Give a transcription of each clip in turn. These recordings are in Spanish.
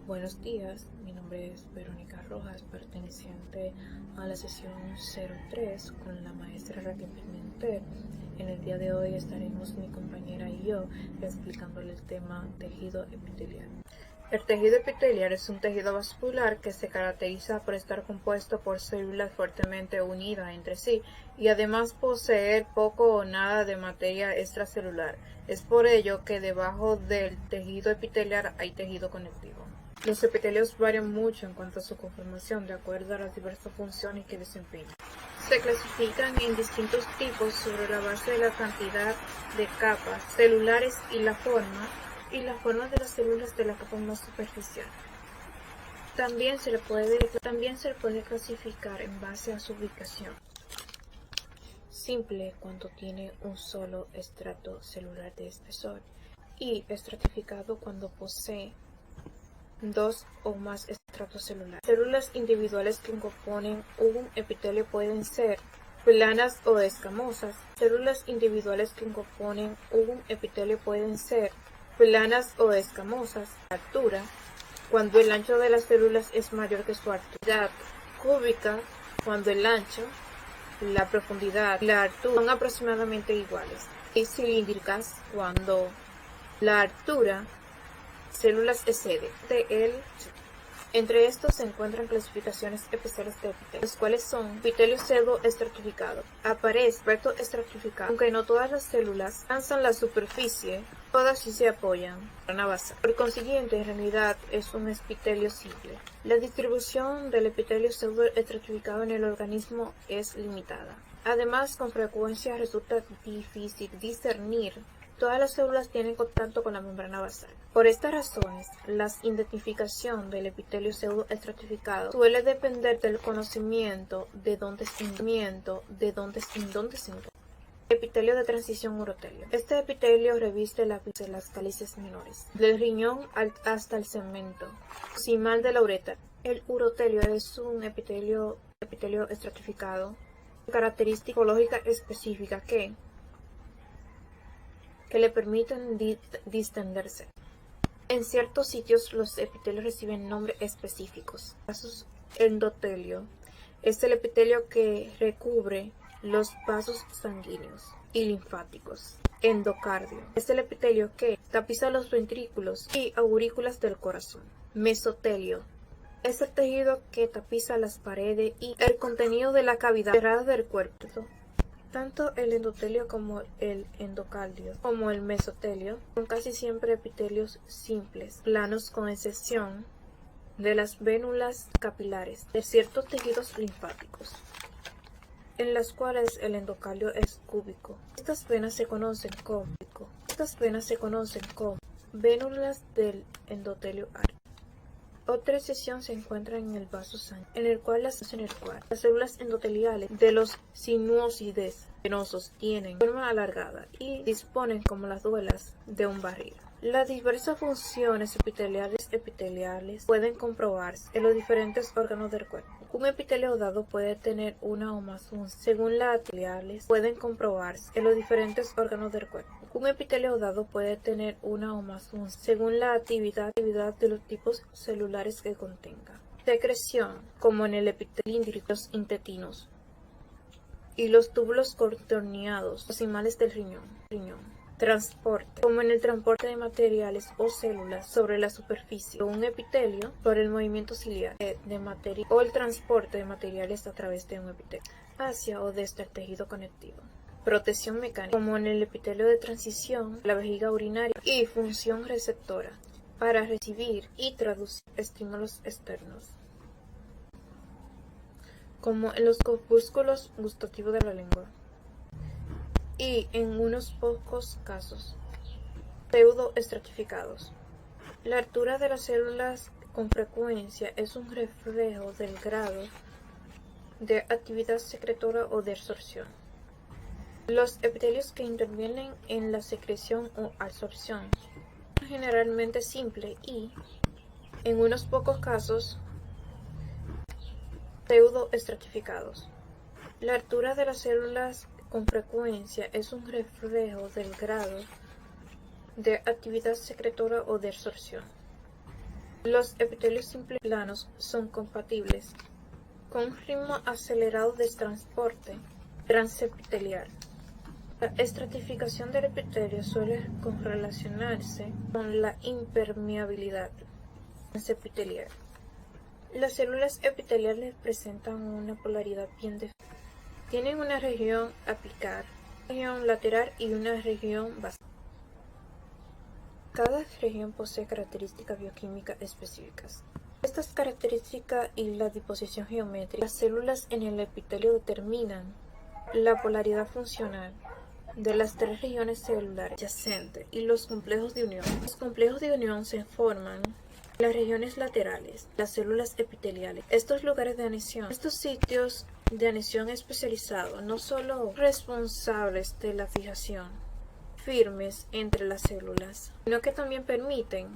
Buenos días, mi nombre es Verónica Rojas, perteneciente a la sesión 03 con la maestra Raquel Pimentel. En el día de hoy estaremos mi compañera y yo explicándole el tema tejido epitelial. El tejido epitelial es un tejido vascular que se caracteriza por estar compuesto por células fuertemente unidas entre sí y además poseer poco o nada de materia extracelular. Es por ello que debajo del tejido epitelial hay tejido conectivo. Los epitelios varían mucho en cuanto a su conformación de acuerdo a las diversas funciones que desempeñan. Se clasifican en distintos tipos sobre la base de la cantidad de capas celulares y la forma de las células de la capa más superficial. También se le puede clasificar en base a su ubicación. Simple cuando tiene un solo estrato celular de espesor y estratificado cuando posee dos o más estratos celulares. Células individuales que componen un epitelio pueden ser planas o escamosas. Células individuales que componen un epitelio pueden ser planas o escamosas. Altura, cuando el ancho de las células es mayor que su altura. Cúbica, cuando el ancho, la profundidad y la altura son aproximadamente iguales. Y cilíndricas, cuando la altura células excede entre estos se encuentran clasificaciones especiales de epitelios, los cuales son epitelio pseudoestratificado, aparece recto estratificado, aunque no todas las células alcanzan la superficie, todas sí se apoyan en la base. Por consiguiente, en realidad es un epitelio simple. La distribución del epitelio pseudoestratificado en el organismo es limitada. Además, con frecuencia resulta difícil discernir todas las células tienen contacto con la membrana basal. Por estas razones, la identificación del epitelio pseudoestratificado suele depender del conocimiento de dónde se encuentra. Epitelio de transición urotelio. Este epitelio reviste las cálices menores, del riñón hasta el segmento proximal de la uretra. El urotelio es un epitelio estratificado, característica ecológica específica que le permiten distenderse. En ciertos sitios los epitelios reciben nombres específicos. Vasos endotelio es el epitelio que recubre los vasos sanguíneos y linfáticos. Endocardio es el epitelio que tapiza los ventrículos y aurículas del corazón. Mesotelio es el tejido que tapiza las paredes y el contenido de la cavidad cerrada del cuerpo. Tanto el endotelio como el endocardio, como el mesotelio, son casi siempre epitelios simples, planos con excepción de las vénulas capilares de ciertos tejidos linfáticos, en las cuales el endocardio es cúbico. Estas venas se conocen como vénulas del endotelio área. Otra excepción se encuentra en el vaso sanguíneo, en el cual las células endoteliales de los sinusoides venosos tienen forma alargada y disponen como las duelas de un barril. Las diversas funciones epiteliales pueden comprobarse en los diferentes órganos del cuerpo. Un epitelio dado puede tener una o más funciones. Según las epiteliales, pueden comprobarse en los diferentes órganos del cuerpo. Un epitelio dado puede tener una o más funciones según la actividad de los tipos celulares que contenga. Secreción, como en el epitelio, los intestinos y los túbulos contorneados proximales del riñón. Transporte, como en el transporte de materiales o células sobre la superficie de un epitelio por el movimiento ciliar de materia o el transporte de materiales a través de un epitelio hacia o desde el tejido conectivo. Protección mecánica, como en el epitelio de transición, la vejiga urinaria y función receptora para recibir y traducir estímulos externos, como en los corpúsculos gustativos de la lengua. Y en unos pocos casos pseudoestratificados. La altura de las células con frecuencia es un reflejo del grado de actividad secretora o de absorción. Los epitelios que intervienen en la secreción o absorción son generalmente simples y, en unos pocos casos, pseudoestratificados. La altura de las células con frecuencia es un reflejo del grado de actividad secretora o de absorción. Los epitelios simples planos son compatibles con un ritmo acelerado de transporte transepitelial. La estratificación del epitelio suele correlacionarse con la impermeabilidad transepitelial. Las células epiteliales presentan una polaridad bien definida. Tienen una región apical, una región lateral y una región basal. Cada región posee características bioquímicas específicas. Estas características y la disposición geométrica de las células en el epitelio determinan la polaridad funcional de las tres regiones celulares adyacentes y los complejos de unión. Los complejos de unión se forman en las regiones laterales, las células epiteliales. Estos lugares de adhesión, estos sitios de adhesión especializados, no solo responsables de la fijación firmes entre las células, sino que también permiten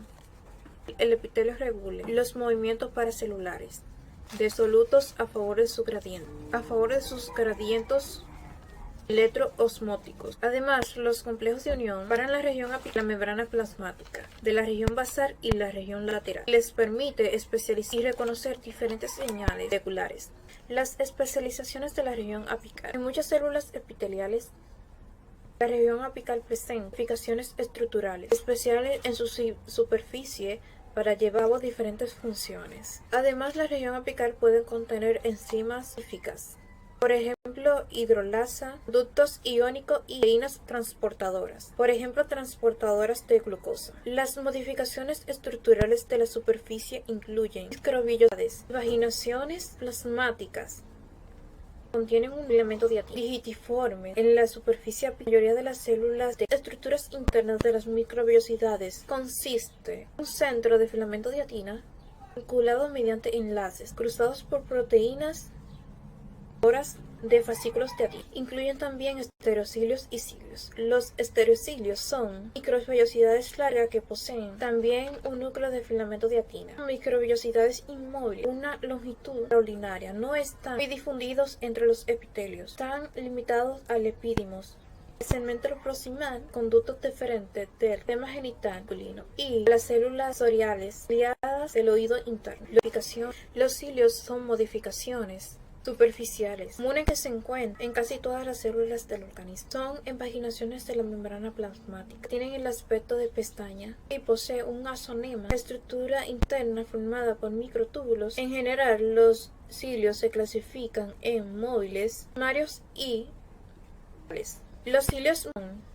que el epitelio regule los movimientos paracelulares de solutos a favor de sus gradientos electroosmóticos. Además, los complejos de unión paran la región apical, la membrana plasmática de la región basal y la región lateral. Les permite especializar y reconocer diferentes señales moleculares. Las especializaciones de la región apical. En muchas células epiteliales, la región apical presenta modificaciones estructurales especiales en su superficie para llevar a cabo diferentes funciones. Además, la región apical puede contener enzimas específicas, por ejemplo, hidrolasa, ductos iónicos y proteínas transportadoras, por ejemplo, transportadoras de glucosa. Las modificaciones estructurales de la superficie incluyen microvellosidades, vaginaciones plasmáticas, contienen un filamento digitiforme en la superficie apical. La mayoría de las células de estructuras internas de las microvellosidades consiste en un centro de filamento de actina vinculado mediante enlaces cruzados por proteínas de fascículos de actina. Incluyen también estereocilios y cilios. Los estereocilios son microvellosidades largas que poseen también un núcleo de filamento de actina. Microvellosidades inmóviles, una longitud extraordinaria, no están muy difundidos entre los epitelios. Están limitados al epidimos, el segmento proximal, conductos deferentes del sistema genital masculino y las células soriales ciliadas del oído interno. Los cilios son modificaciones superficiales comunes que se encuentran en casi todas las células del organismo. Son invaginaciones de la membrana plasmática. Tienen el aspecto de pestaña y posee un azonema, la estructura interna formada por microtúbulos. En general, los cilios se clasifican en móviles, primarios y secundarios.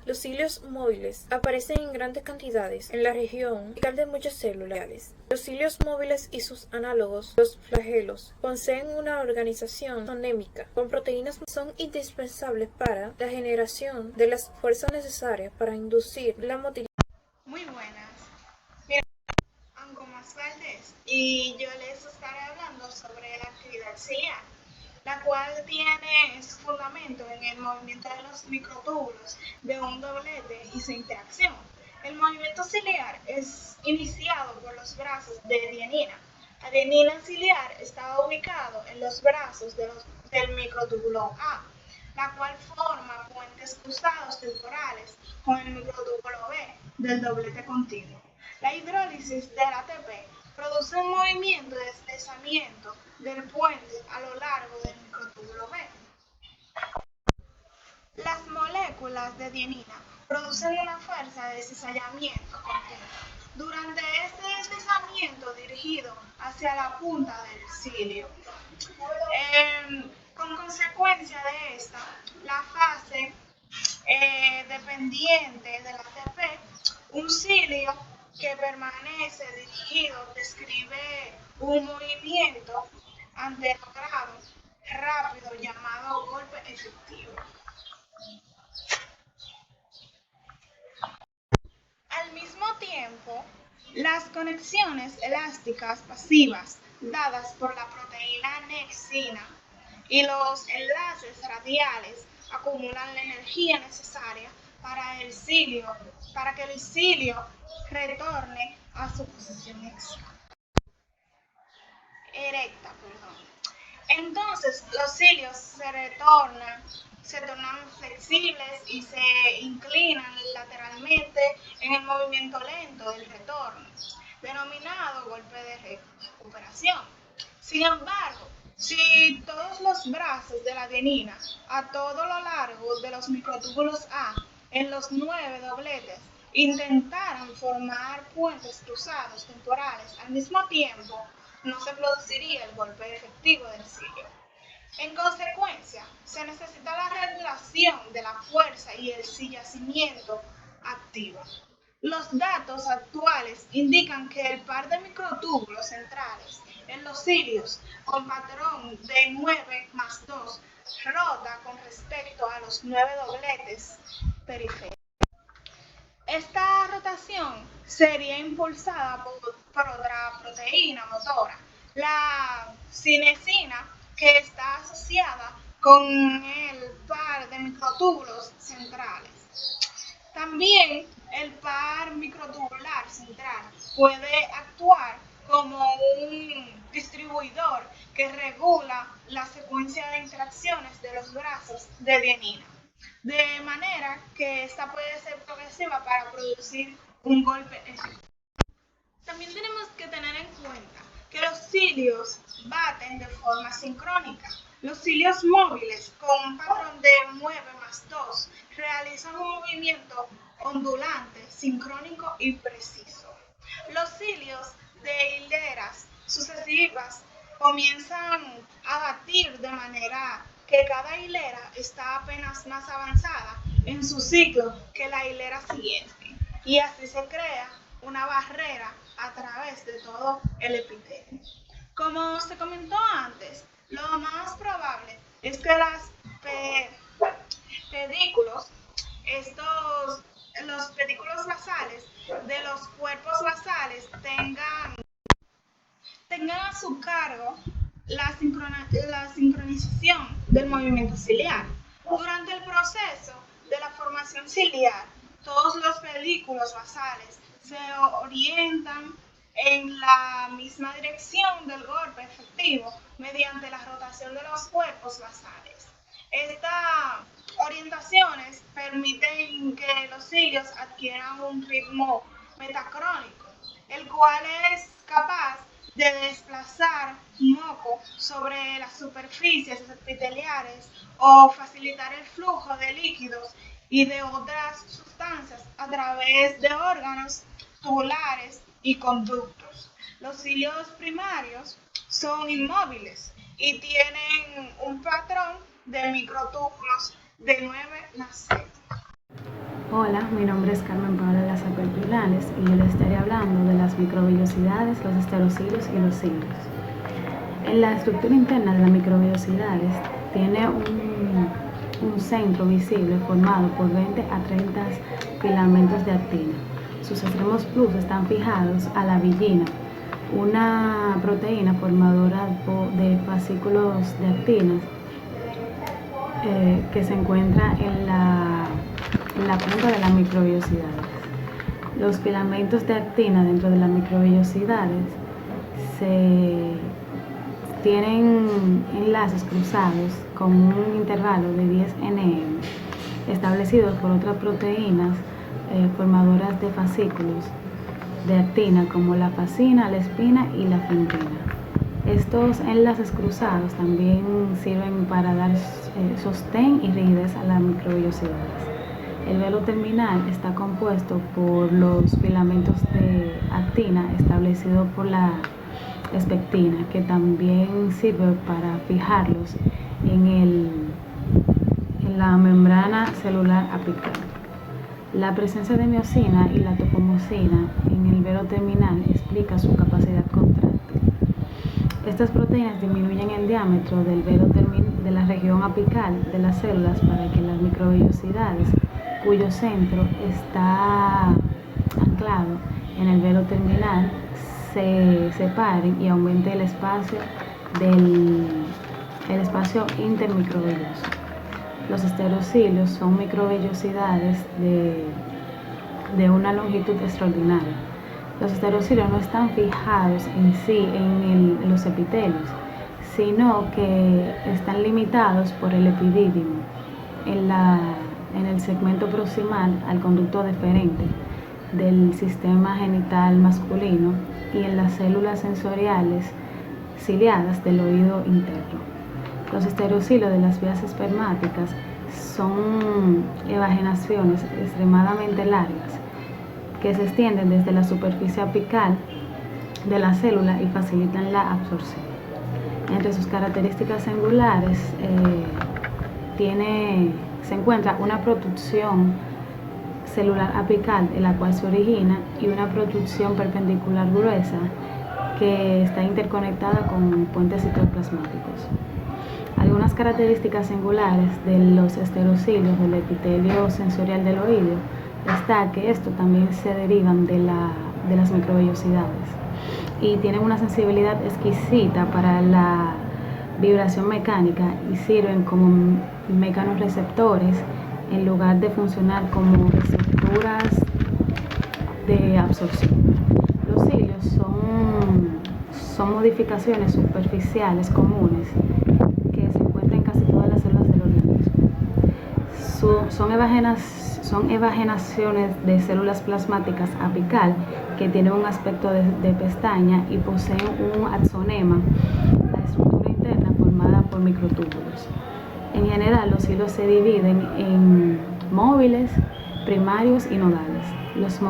Los cilios móviles aparecen en grandes cantidades en la región apical de muchas células. Los cilios móviles y sus análogos, los flagelos, poseen una organización anémica con proteínas que son indispensables para la generación de las fuerzas necesarias para inducir la motilidad. Muy buenas. Mira, Ango Más Valdés y yo les estaré hablando sobre la actividad ciliar, la cual tiene su fundamento en el movimiento de los microtúbulos de un doblete y su interacción. El movimiento ciliar es iniciado por los brazos de adenina. La adenina ciliar está ubicado en los brazos del microtúbulo A, la cual forma puentes cruzados temporales con el microtúbulo B del doblete continuo. La hidrólisis del ATP produce un movimiento de deslizamiento del puente a lo largo del microtúbulo B. Las moléculas de adenina producen una fuerza de cizallamiento continua durante este deslizamiento dirigido hacia la punta del cilio. Con consecuencia de esta, la fase dependiente del ATP, un cilio que permanece dirigido describe un movimiento anterogrado rápido llamado golpe efectivo. Al mismo tiempo, las conexiones elásticas pasivas dadas por la proteína nexina y los enlaces radiales acumulan la energía necesaria para que el cilio retorne a su posición erecta. Entonces los cilios se tornan flexibles y se inclinan lateralmente en el movimiento lento del retorno. denominado golpe de recuperación. Sin embargo, si todos los brazos de la adenina a todo lo largo de los microtúbulos A en los 9 dobletes intentaran formar puentes cruzados temporales al mismo tiempo, no se produciría el golpe efectivo del cilio. En consecuencia, se necesita la regulación de la fuerza y el ciliamiento activo. Los datos actuales indican que el par de microtúbulos centrales en los cilios con patrón de 9+2 rota con respecto a los 9 dobletes periféricos. Esta rotación sería impulsada por otra proteína motora, la cinesina, que está asociada con el par de microtúbulos centrales. También el par microtubular central puede actuar como un distribuidor que regula la secuencia de interacciones de los brazos de adenina, de manera que esta puede ser progresiva para producir un golpe efectivo. También tenemos que tener en cuenta que los cilios baten de forma sincrónica. Los cilios móviles con un patrón de 9+2 realizan un movimiento ondulante, sincrónico y preciso. Los cilios de hileras sucesivas comienzan a batir de manera que cada hilera está apenas más avanzada en su ciclo que la hilera siguiente, y así se crea una barrera a través de todo el epitelio. Como se comentó antes, lo más probable es que los pedículos basales de los cuerpos basales tengan a su cargo la sincronización del movimiento ciliar. Durante el proceso de la formación ciliar, todos los pedículos basales se orientan en la misma dirección del golpe efectivo mediante la rotación de los cuerpos basales. Estas orientaciones permiten que los cilios adquieran un ritmo metacrónico, el cual es capaz de desplazar moco sobre las superficies epiteliales o facilitar el flujo de líquidos y de otras sustancias a través de órganos tubulares y conductos. Los cilios primarios son inmóviles y tienen un patrón de microtúbulos de 9+6. Hola, mi nombre es Carmen Paola Lazaper Pilanes y yo les estaré hablando de las microvellosidades, los esterocilios y los cilios. En la estructura interna de las microvellosidades tiene un centro visible formado por 20 a 30 filamentos de actina. Sus extremos plus están fijados a la villina, una proteína formadora de fascículos de actinas que se encuentra en la punta de las microvellosidades. Los filamentos de actina dentro de las microvellosidades tienen enlaces cruzados con un intervalo de 10 nm establecidos por otras proteínas formadoras de fascículos de actina como la fascina, la espina y la fibrina. Estos enlaces cruzados también sirven para dar sostén y rigidez a las microvellosidades. El velo terminal está compuesto por los filamentos de actina establecidos por la espectina, que también sirve para fijarlos en la membrana celular apical. La presencia de miosina y la topomosina en el velo terminal explica su capacidad contráctil. Estas proteínas disminuyen el diámetro del velo de la región apical de las células para que las microvellosidades, cuyo centro está anclado en el velo terminal, se separen y aumente el espacio intermicrovelloso. Los esterocilios son microvellosidades de una longitud extraordinaria. Los esterocilios no están fijados en sí en los epitelios, sino que están limitados por el epidídimo en el segmento proximal al conducto deferente del sistema genital masculino y en las células sensoriales ciliadas del oído interno. Los estereocilios de las vías espermáticas son evagenaciones extremadamente largas que se extienden desde la superficie apical de la célula y facilitan la absorción. Entre sus características singulares se encuentra una protrusión celular apical en la cual se origina y una protrusión perpendicular gruesa que está interconectada con puentes citoplasmáticos. Algunas características singulares de los estereocilios del epitelio sensorial del oído está que estos también se derivan de las microvellosidades y tienen una sensibilidad exquisita para la vibración mecánica y sirven como mecanorreceptores en lugar de funcionar como receptoras de absorción. Los cilios son modificaciones superficiales comunes que se encuentran en casi todas las células del organismo. Son evagenaciones de células plasmáticas apical que tienen un aspecto de pestaña y poseen un axonema, la estructura interna formada por microtúbulos. En general, los cilios se dividen en móviles, primarios y nodales. Los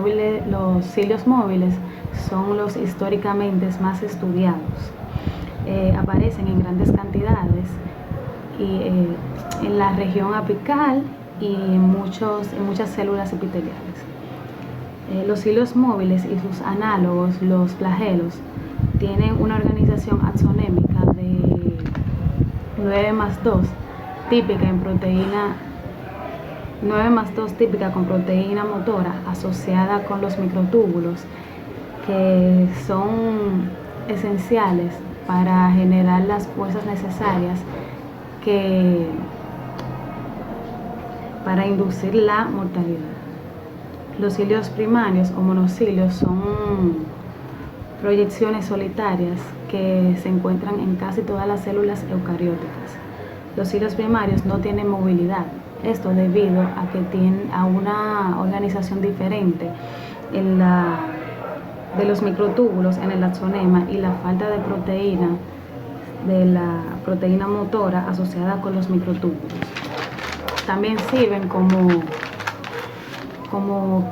cilios móviles son los históricamente más estudiados. Aparecen en grandes cantidades y en la región apical y en muchas células epiteliales. Los cilios móviles y sus análogos, los flagelos, tienen una organización axonémica de 9+2 típica con proteína motora asociada con los microtúbulos, que son esenciales para generar las fuerzas necesarias para inducir la mortalidad. Los cilios primarios o monocilios son proyecciones solitarias que se encuentran en casi todas las células eucarióticas. Los cilios primarios no tienen movilidad, esto debido a que tienen una organización diferente de los microtúbulos en el axonema y la falta de la proteína motora asociada con los microtúbulos. También sirven como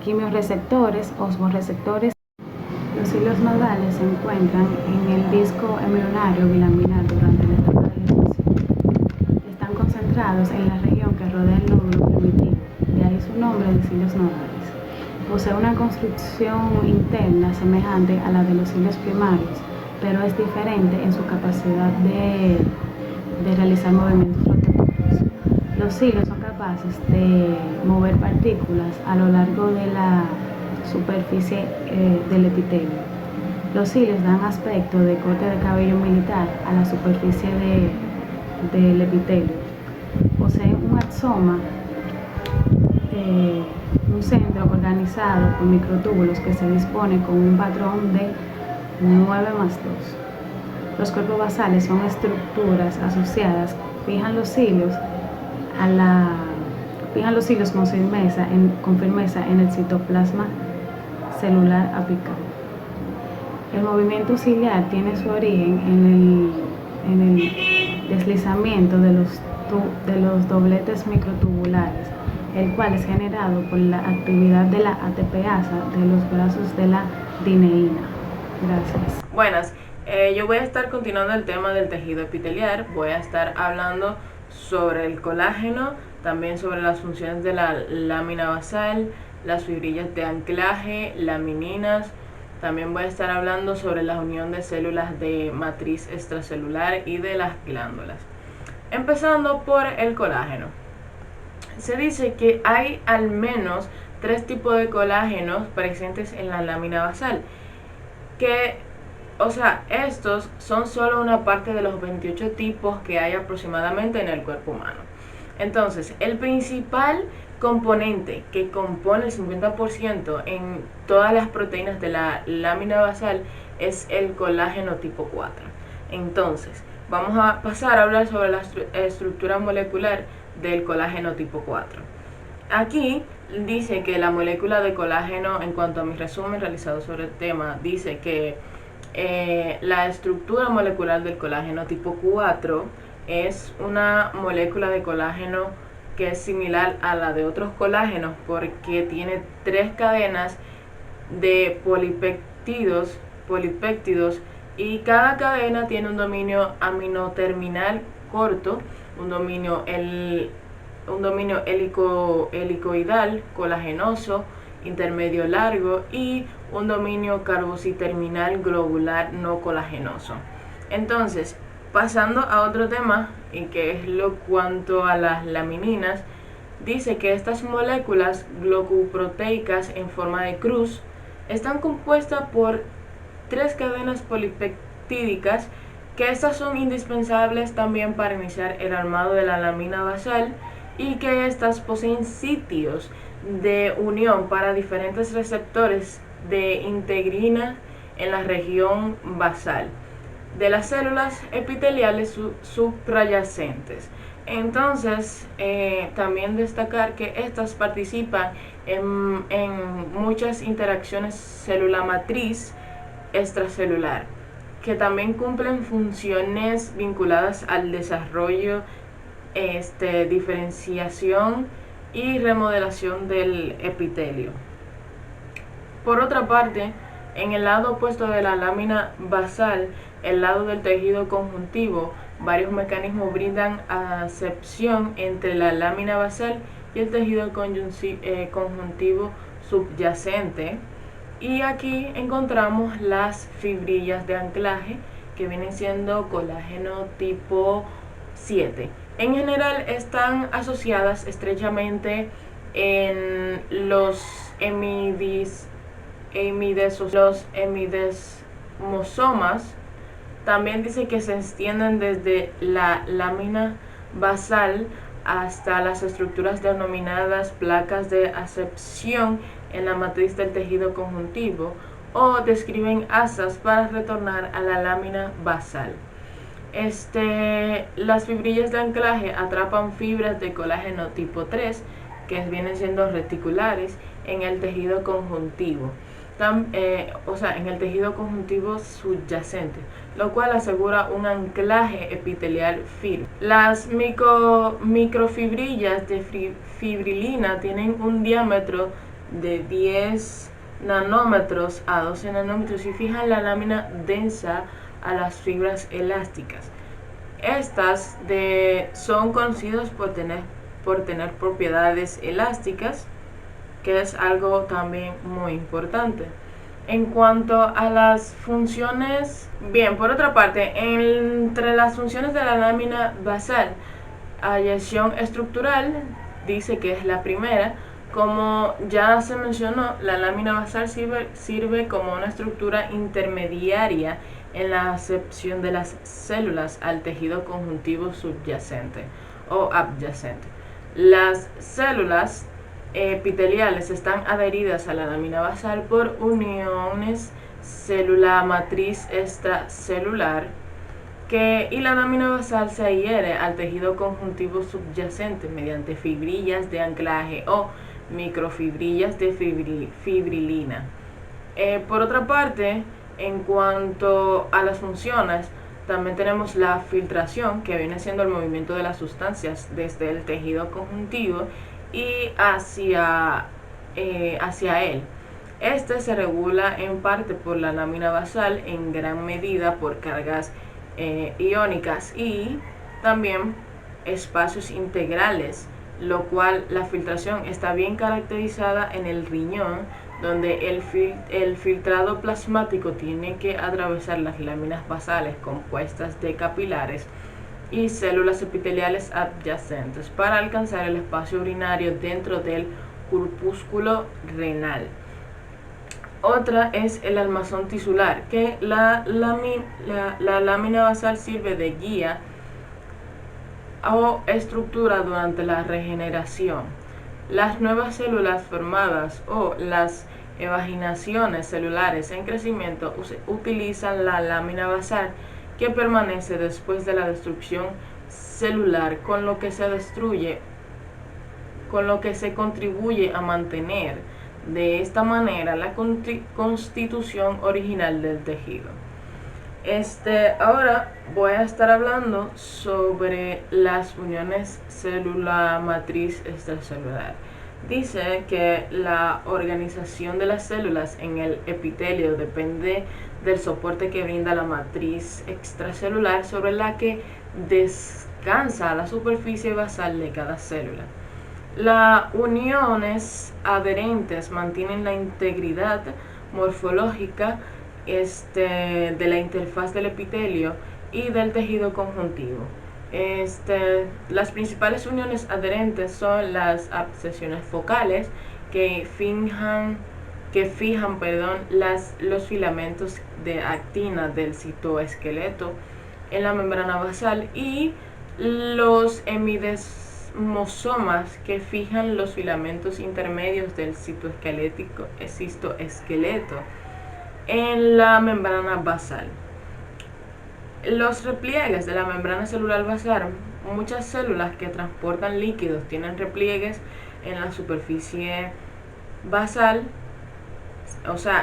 quimiorreceptores, osmoreceptores. Los cilios nodales se encuentran en el disco embrionario bilaminar durante la etapa de gestación. Están concentrados en la región que rodea el nódulo primitivo, de ahí su nombre de cilios nodales. Posee una construcción interna semejante a la de los cilios primarios, pero es diferente en su capacidad de realizar movimientos rotatorios. Los cilios son capaces de mover partículas a lo largo de la superficie del epitelio. Los cilios dan aspecto de corte de cabello militar a la superficie del epitelio. Poseen un axoma, un centro organizado por microtúbulos que se dispone con un patrón de 9+2. Los cuerpos basales son estructuras asociadas, fijan los cilios con firmeza en el citoplasma celular apical. El movimiento ciliar tiene su origen en el deslizamiento de los dobletes microtubulares, el cual es generado por la actividad de la ATPasa de los brazos de la dineína. Gracias. Buenas, yo voy a estar continuando el tema del tejido epitelial. Voy a estar hablando sobre el colágeno, también sobre las funciones de la lámina basal, las fibrillas de anclaje, lamininas. También voy a estar hablando sobre la unión de células de matriz extracelular y de las glándulas. Empezando por el colágeno. Se dice que hay al menos 3 tipos de colágenos presentes en la lámina basal, estos son solo una parte de los 28 tipos que hay aproximadamente en el cuerpo humano. Entonces, el principal componente que compone el 50% en todas las proteínas de la lámina basal es el colágeno tipo 4. Entonces, vamos a pasar a hablar sobre la estructura molecular del colágeno tipo 4. Aquí dice que la molécula de colágeno, en cuanto a mi resumen realizado sobre el tema, dice que la estructura molecular del colágeno tipo 4 es una molécula de colágeno que es similar a la de otros colágenos porque tiene 3 cadenas de polipéptidos y cada cadena tiene un dominio aminoterminal corto, un dominio helicoidal colagenoso intermedio largo y un dominio carboxiterminal globular no colagenoso. Entonces, pasando a otro tema, y que es lo cuanto a las lamininas, dice que estas moléculas glucoproteicas en forma de cruz están compuestas por 3 cadenas polipeptídicas, que estas son indispensables también para iniciar el armado de la lámina basal y que estas poseen sitios de unión para diferentes receptores de integrina en la región basal de las células epiteliales subyacentes. Entonces, también destacar que estas participan en muchas interacciones célula matriz extracelular, que también cumplen funciones vinculadas al desarrollo, diferenciación y remodelación del epitelio. Por otra parte, en el lado opuesto de la lámina basal, el lado del tejido conjuntivo, varios mecanismos brindan acepción entre la lámina basal y el tejido conjuntivo subyacente. Y aquí encontramos las fibrillas de anclaje, que vienen siendo colágeno tipo 7. En general están asociadas estrechamente en los hemidesmosomas. También dice que se extienden desde la lámina basal hasta las estructuras denominadas placas de acepción en la matriz del tejido conjuntivo, o describen asas para retornar a la lámina basal. Las fibrillas de anclaje atrapan fibras de colágeno tipo 3, que vienen siendo reticulares, en el tejido conjuntivo, en el tejido conjuntivo subyacente, lo cual asegura un anclaje epitelial firme. Las microfibrillas de fibrilina tienen un diámetro de 10 nanómetros a 12 nanómetros y fijan la lámina densa a las fibras elásticas. Estas son conocidas por tener propiedades elásticas, que es algo también muy importante. En cuanto a las funciones, bien, por otra parte, entre las funciones de la lámina basal, eyección estructural dice que es la primera. Como ya se mencionó, la lámina basal sirve como una estructura intermediaria en la acepción de las células al tejido conjuntivo subyacente o adyacente. Las células epiteliales están adheridas a la lámina basal por uniones célula matriz extracelular, y la lámina basal se adhiere al tejido conjuntivo subyacente mediante fibrillas de anclaje o microfibrillas de fibrilina. Por otra parte, en cuanto a las funciones, también tenemos la filtración, que viene siendo el movimiento de las sustancias desde el tejido conjuntivo y hacia él. Se regula en parte por la lámina basal, en gran medida por cargas iónicas y también espacios integrales, lo cual la filtración está bien caracterizada en el riñón, donde el filtrado plasmático tiene que atravesar las láminas basales compuestas de capilares y células epiteliales adyacentes para alcanzar el espacio urinario dentro del corpúsculo renal. Otra es el armazón tisular, que la lámina basal sirve de guía o estructura durante la regeneración. Las nuevas células formadas o las evaginaciones celulares en crecimiento utilizan la lámina basal, que permanece después de la destrucción celular, con lo que se destruye con lo que se contribuye a mantener de esta manera la constitución original del tejido. Ahora voy a estar hablando sobre las uniones célula matriz extracelular. Dice que la organización de las células en el epitelio depende del soporte que brinda la matriz extracelular sobre la que descansa la superficie basal de cada célula. Las uniones adherentes mantienen la integridad morfológica de la interfaz del epitelio y del tejido conjuntivo. Las principales uniones adherentes son las abscesiones focales que fijan los filamentos de actina del citoesqueleto en la membrana basal y los hemidesmosomas que fijan los filamentos intermedios del cistoesqueleto en la membrana basal. Los repliegues de la membrana celular basal, muchas células que transportan líquidos tienen repliegues en la superficie basal,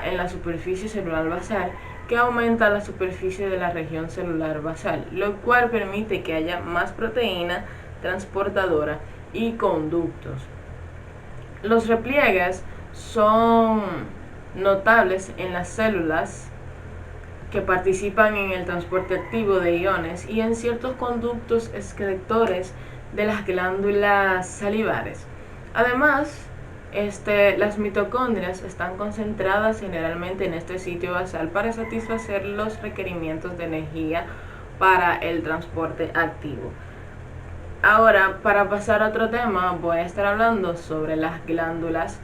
en la superficie celular basal, que aumenta la superficie de la región celular basal, lo cual permite que haya más proteína transportadora y conductos. Los repliegues son notables en las células que participan en el transporte activo de iones y en ciertos conductos excretores de las glándulas salivares. Además, las mitocondrias están concentradas generalmente en este sitio basal para satisfacer los requerimientos de energía para el transporte activo. Ahora, para pasar a otro tema, voy a estar hablando sobre las glándulas.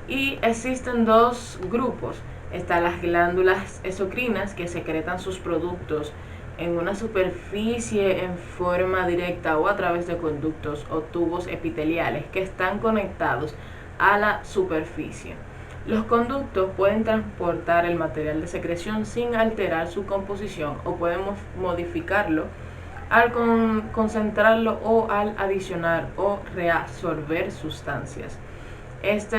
Y existen dos grupos. Están las glándulas exocrinas que secretan sus productos en una superficie en forma directa o a través de conductos o tubos epiteliales que están conectados a la superficie. Los conductos pueden transportar el material de secreción sin alterar su composición o pueden modificarlo al concentrarlo o al adicionar o reabsorber sustancias.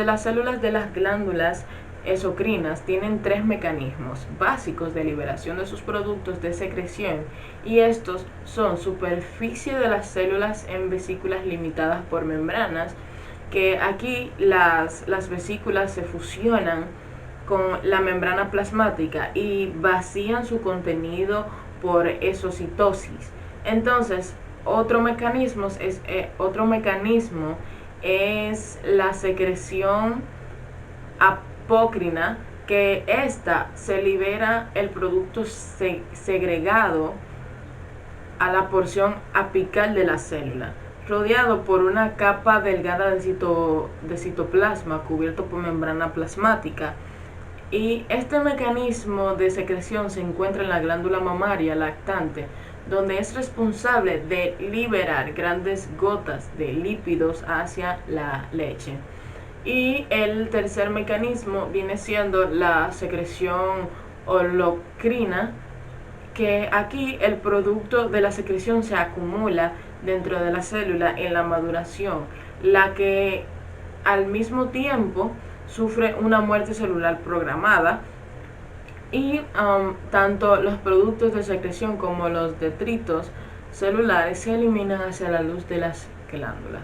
Las células de las glándulas exocrinas tienen tres mecanismos básicos de liberación de sus productos de secreción y estos son superficie de las células en vesículas limitadas por membranas, que aquí las vesículas se fusionan con la membrana plasmática y vacían su contenido por exocitosis. Entonces, otro mecanismo es la secreción apócrina, que esta se libera el producto segregado a la porción apical de la célula, rodeado por una capa delgada de citoplasma cubierto por membrana plasmática. Y este mecanismo de secreción se encuentra en la glándula mamaria lactante, donde es responsable de liberar grandes gotas de lípidos hacia la leche. Y el tercer mecanismo viene siendo la secreción holocrina, que aquí el producto de la secreción se acumula dentro de la célula en la maduración, la que al mismo tiempo sufre una muerte celular programada. Y tanto los productos de secreción como los detritos celulares se eliminan hacia la luz de las glándulas.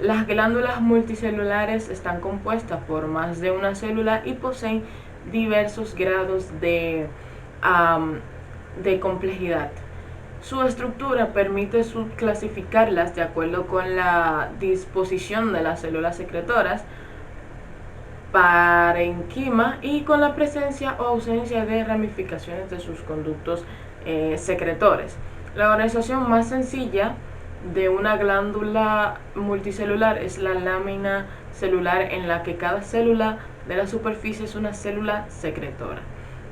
Las glándulas multicelulares están compuestas por más de una célula y poseen diversos grados de complejidad. Su estructura permite clasificarlas de acuerdo con la disposición de las células secretoras, parenquima y con la presencia o ausencia de ramificaciones de sus conductos secretores. La organización más sencilla de una glándula multicelular es la lámina celular, en la que cada célula de la superficie es una célula secretora.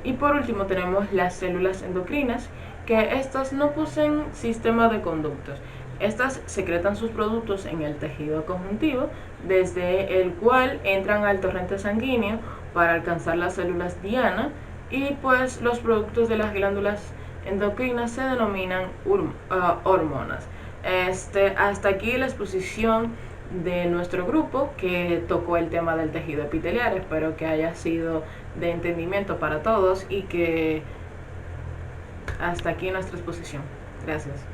Y por último tenemos las células endocrinas, que estas no poseen sistema de conductos. Estas secretan sus productos en el tejido conjuntivo, desde el cual entran al torrente sanguíneo para alcanzar las células diana, y pues los productos de las glándulas endocrinas se denominan hormonas. Hasta aquí la exposición de nuestro grupo que tocó el tema del tejido epitelial. Espero que haya sido de entendimiento para todos y que hasta aquí nuestra exposición. Gracias.